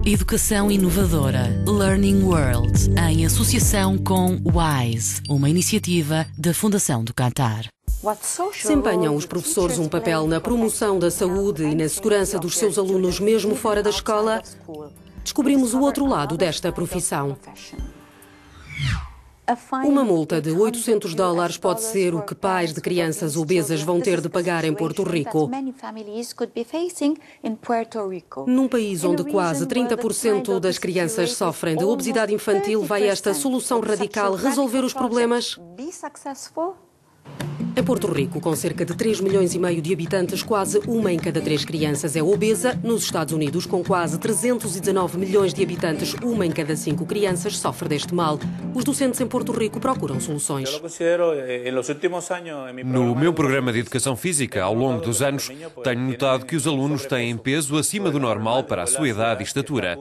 Educação inovadora Learning World, em associação com WISE, uma iniciativa da Fundação do Qatar. Desempenham os professores um papel na promoção da saúde e na segurança dos seus alunos mesmo fora da escola? Descobrimos o outro lado desta profissão. Uma multa de $800 pode ser o que pais de crianças obesas vão ter de pagar em Porto Rico. Num país onde quase 30% das crianças sofrem de obesidade infantil, vai esta solução radical resolver os problemas? Em Porto Rico, com cerca de 3,5 milhões de habitantes, quase uma em cada 3 crianças é obesa. Nos Estados Unidos, com quase 319 milhões de habitantes, uma em cada 5 crianças sofre deste mal. Os docentes em Porto Rico procuram soluções. No meu programa de Educação Física, ao longo dos anos, tenho notado que os alunos têm peso acima do normal para a sua idade e estatura.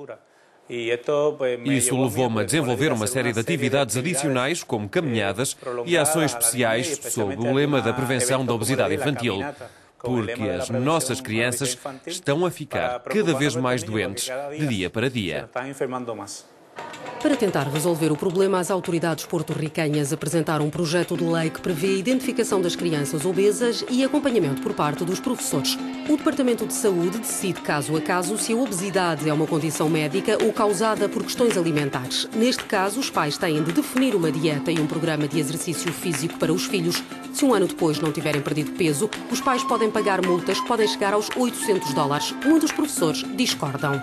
Isso levou-me a desenvolver uma série de atividades adicionais, como caminhadas e ações especiais sob o lema da prevenção da obesidade infantil, porque as nossas crianças estão a ficar cada vez mais doentes de dia para dia. Para tentar resolver o problema, as autoridades porto-riquenhas apresentaram um projeto de lei que prevê a identificação das crianças obesas e acompanhamento por parte dos professores. O Departamento de Saúde decide caso a caso se a obesidade é uma condição médica ou causada por questões alimentares. Neste caso, os pais têm de definir uma dieta e um programa de exercício físico para os filhos. Se um ano depois não tiverem perdido peso, os pais podem pagar multas que podem chegar aos $800. Muitos professores discordam.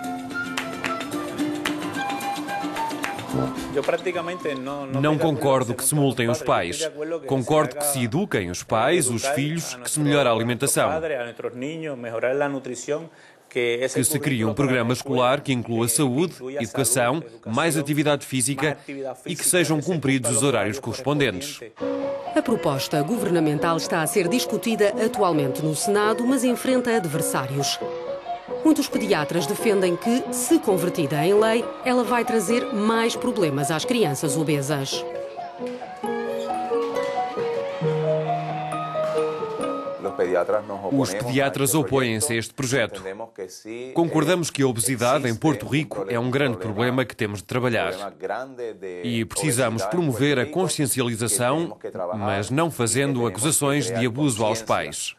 Não concordo que se multem os pais. Concordo que se eduquem os pais, os filhos, que se melhore a alimentação. Que se crie um programa escolar que inclua saúde, educação, mais atividade física e que sejam cumpridos os horários correspondentes. A proposta governamental está a ser discutida atualmente no Senado, mas enfrenta adversários. Muitos pediatras defendem que, se convertida em lei, ela vai trazer mais problemas às crianças obesas. Os pediatras opõem-se a este projeto. Concordamos que a obesidade em Porto Rico é um grande problema que temos de trabalhar. E precisamos promover a consciencialização, mas não fazendo acusações de abuso aos pais.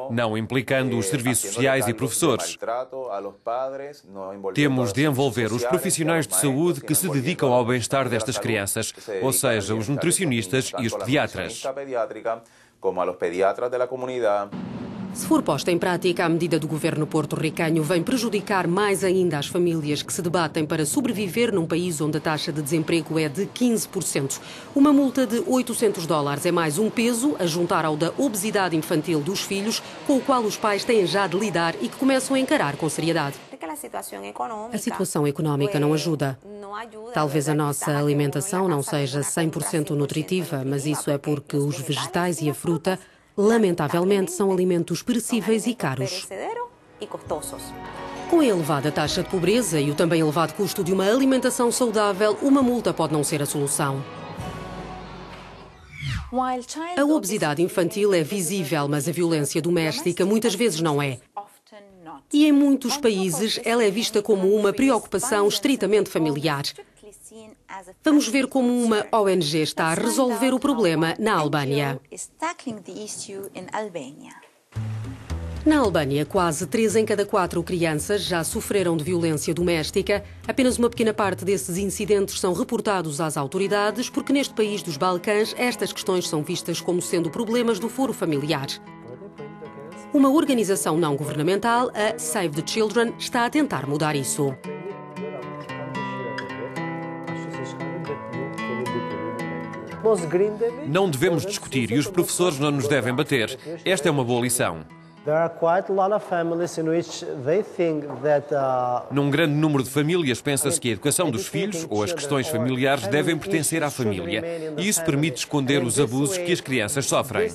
Não implicando os serviços sociais e professores. Temos de envolver os profissionais de saúde que se dedicam ao bem-estar destas crianças, ou seja, os nutricionistas e os pediatras. Se for posta em prática, a medida do governo porto-riquenho vem prejudicar mais ainda as famílias que se debatem para sobreviver num país onde a taxa de desemprego é de 15%. Uma multa de $800 é mais um peso a juntar ao da obesidade infantil dos filhos, com o qual os pais têm já de lidar e que começam a encarar com seriedade. A situação económica não ajuda. Talvez a nossa alimentação não seja 100% nutritiva, mas isso é porque os vegetais e a fruta, lamentavelmente, são alimentos perecíveis e caros. Com a elevada taxa de pobreza e o também elevado custo de uma alimentação saudável, uma multa pode não ser a solução. A obesidade infantil é visível, mas a violência doméstica muitas vezes não é. E em muitos países ela é vista como uma preocupação estritamente familiar. Vamos ver como uma ONG está a resolver o problema na Albânia. Na Albânia, quase 3 em cada 4 crianças já sofreram de violência doméstica. Apenas uma pequena parte desses incidentes são reportados às autoridades, porque neste país dos Balcãs estas questões são vistas como sendo problemas do foro familiar. Uma organização não governamental, a Save the Children, está a tentar mudar isso. Não devemos discutir e os professores não nos devem bater. Esta é uma boa lição. Num grande número de famílias pensa-se que a educação dos filhos ou as questões familiares devem pertencer à família. E isso permite esconder os abusos que as crianças sofrem.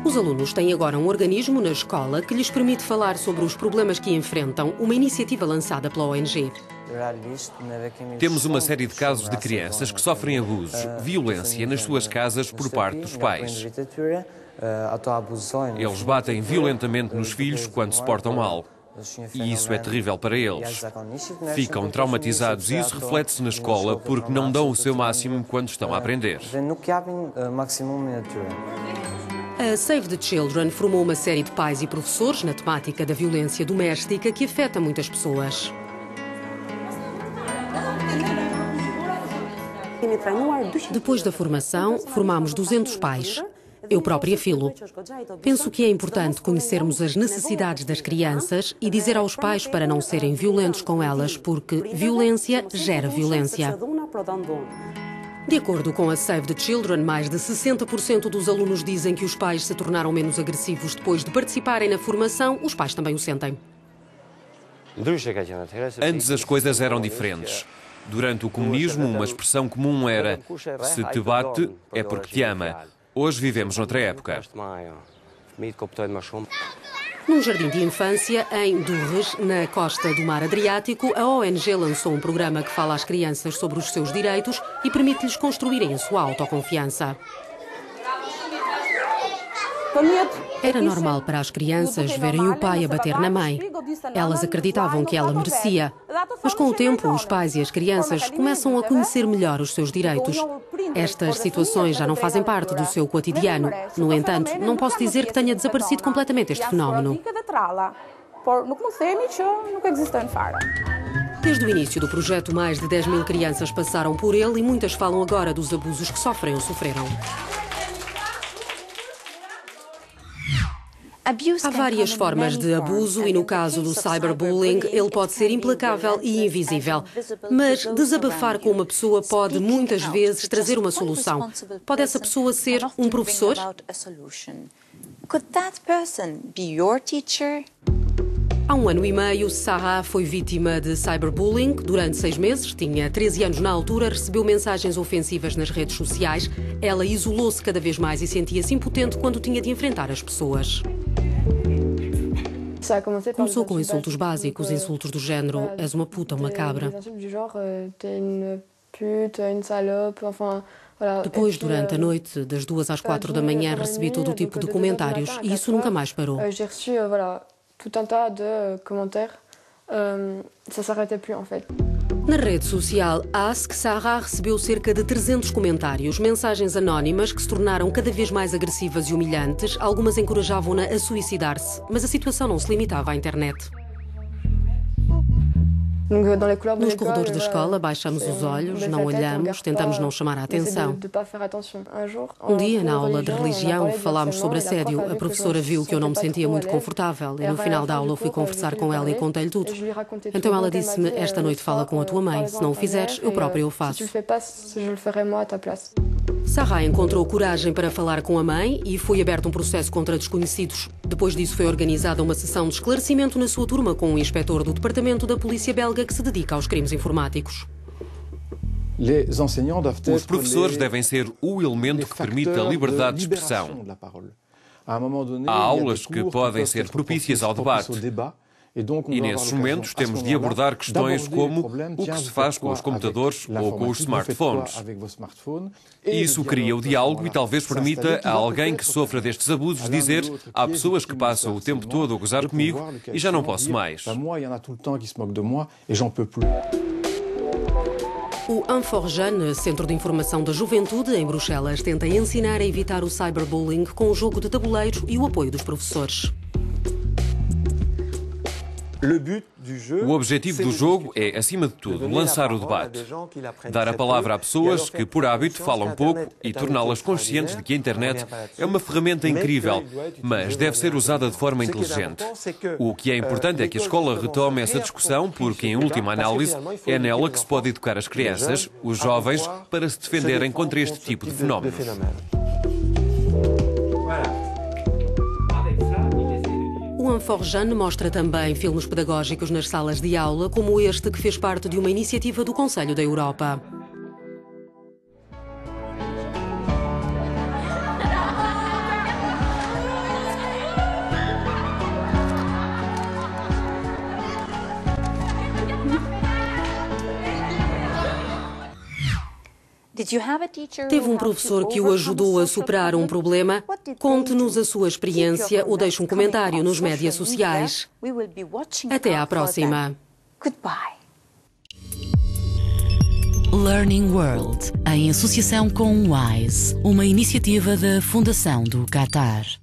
Os alunos têm agora um organismo na escola que lhes permite falar sobre os problemas que enfrentam, uma iniciativa lançada pela ONG. Temos uma série de casos de crianças que sofrem abusos, violência nas suas casas por parte dos pais. Eles batem violentamente nos filhos quando se portam mal. E isso é terrível para eles. Ficam traumatizados e isso reflete-se na escola porque não dão o seu máximo quando estão a aprender. A Save the Children formou uma série de pais e professores na temática da violência doméstica que afeta muitas pessoas. Depois da formação, formámos 200 pais. Eu própria filo. Penso que é importante conhecermos as necessidades das crianças e dizer aos pais para não serem violentos com elas, porque violência gera violência. De acordo com a Save the Children, mais de 60% dos alunos dizem que os pais se tornaram menos agressivos depois de participarem na formação. Os pais também o sentem. Antes as coisas eram diferentes. Durante o comunismo, uma expressão comum era "se te bate, é porque te ama". Hoje vivemos noutra época. Num jardim de infância, em Durres, na costa do Mar Adriático, a ONG lançou um programa que fala às crianças sobre os seus direitos e permite-lhes construírem a sua autoconfiança. Era normal para as crianças verem o pai a bater na mãe. Elas acreditavam que ela merecia. Mas com o tempo, os pais e as crianças começam a conhecer melhor os seus direitos. Estas situações já não fazem parte do seu cotidiano. No entanto, não posso dizer que tenha desaparecido completamente este fenómeno. Desde o início do projeto, mais de 10.000 crianças passaram por ele e muitas falam agora dos abusos que sofrem ou sofreram. Há várias formas de abuso e, no caso do cyberbullying, ele pode ser implacável e invisível. Mas desabafar com uma pessoa pode, muitas vezes, trazer uma solução. Pode essa pessoa ser um professor? Há 1 ano e meio, Sarah foi vítima de cyberbullying. Durante 6 meses, tinha 13 anos na altura, recebeu mensagens ofensivas nas redes sociais. Ela isolou-se cada vez mais e sentia-se impotente quando tinha de enfrentar as pessoas. Começou com insultos básicos, insultos do género "és uma puta, uma cabra". Depois, durante a noite, das 2 às 4 da manhã, recebi todo o tipo de comentários e isso nunca mais parou. Na rede social Ask, Sarah recebeu cerca de 300 comentários, mensagens anónimas que se tornaram cada vez mais agressivas e humilhantes. Algumas encorajavam-na a suicidar-se, mas a situação não se limitava à internet. Nos corredores da escola, baixamos os olhos, não olhamos, tentamos não chamar a atenção. Um dia, na aula de religião, falámos sobre assédio. A professora viu que eu não me sentia muito confortável e no final da aula fui conversar com ela e contei-lhe tudo. Então ela disse-me: "Esta noite fala com a tua mãe. Se não o fizeres, eu própria o faço". Sarah encontrou coragem para falar com a mãe e foi aberto um processo contra desconhecidos. Depois disso foi organizada uma sessão de esclarecimento na sua turma com um inspetor do Departamento da Polícia Belga que se dedica aos crimes informáticos. Os professores devem ser o elemento que permite a liberdade de expressão. Há aulas que podem ser propícias ao debate. E nesses momentos temos de abordar questões como o que se faz com os computadores ou com os smartphones. Isso cria o diálogo e talvez permita a alguém que sofra destes abusos dizer: "Há pessoas que passam o tempo todo a gozar comigo e já não posso mais". O Info-Jeune, Centro de Informação da Juventude, em Bruxelas, tenta ensinar a evitar o cyberbullying com o jogo de tabuleiro e o apoio dos professores. O objetivo do jogo é, acima de tudo, lançar o debate. Dar a palavra a pessoas que, por hábito, falam pouco e torná-las conscientes de que a internet é uma ferramenta incrível, mas deve ser usada de forma inteligente. O que é importante é que a escola retome essa discussão porque, em última análise, é nela que se pode educar as crianças, os jovens, para se defenderem contra este tipo de fenómenos. O Info-Jeune mostra também filmes pedagógicos nas salas de aula, como este que fez parte de uma iniciativa do Conselho da Europa. Teve um professor que o ajudou a superar um problema? Conte-nos a sua experiência ou deixe um comentário nos médias sociais. Até à próxima. Learning World, em associação com WISE, uma iniciativa da Fundação do Qatar.